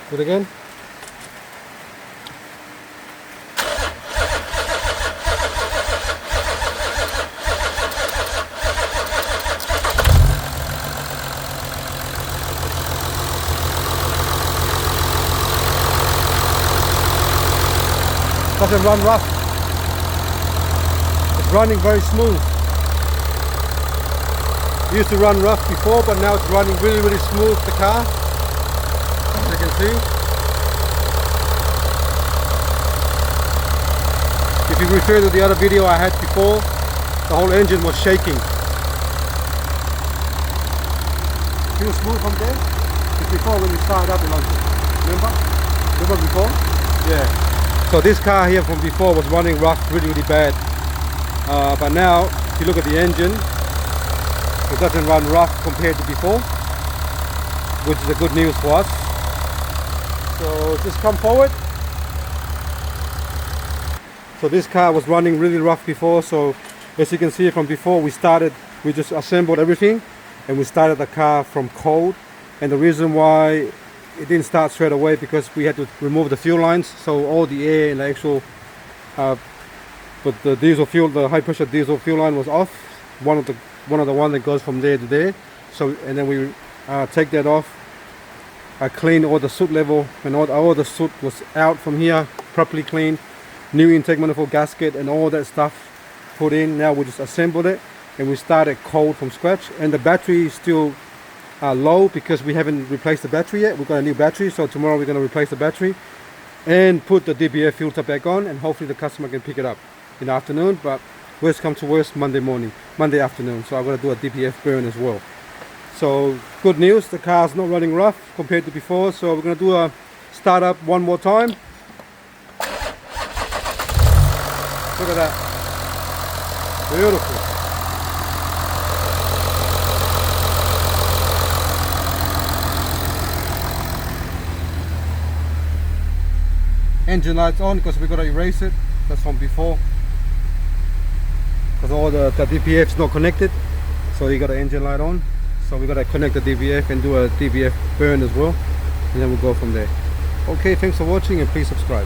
Do it again. Doesn't run rough. It's running very smooth. It used to run rough before, but now it's running really smooth, the car, as you can see. If you refer to the other video I had before, the whole engine was shaking. Feel smooth from there? It's before when you started up, remember before? Yeah. So this car here from before was running rough really bad, but now if you look at the engine, it doesn't run rough compared to before, which is a good news for us. So just come forward. So this car was running really rough before, so as you can see from before, we just assembled everything and we started the car from cold. And the reason why it didn't start straight away because we had to remove the fuel lines, so all the air and the actual but the diesel fuel, the high pressure diesel fuel line was off, one of the one that goes from there to there. So and then we take that off. I cleaned all the soot level, and all the soot was out from here, properly cleaned, new intake manifold gasket and all that stuff put in. Now we just assembled it and we started cold from scratch, and the battery is still low because we haven't replaced the battery yet. We've got a new battery, so tomorrow we're going to replace the battery and put the DBF filter back on, and hopefully the customer can pick it up in the afternoon. But worst come to worst, Monday afternoon, so I'm going to do a DBF burn as well. So good news, the car's not running rough compared to before. So we're going to do a startup one more time. Look at that, beautiful. Engine lights on because we're going to erase it. That's from before, because all the DBF is not connected, so you got the engine light on. So we got to connect the DBF and do a DBF burn as well, and then we'll go from there. Okay, thanks for watching and please subscribe.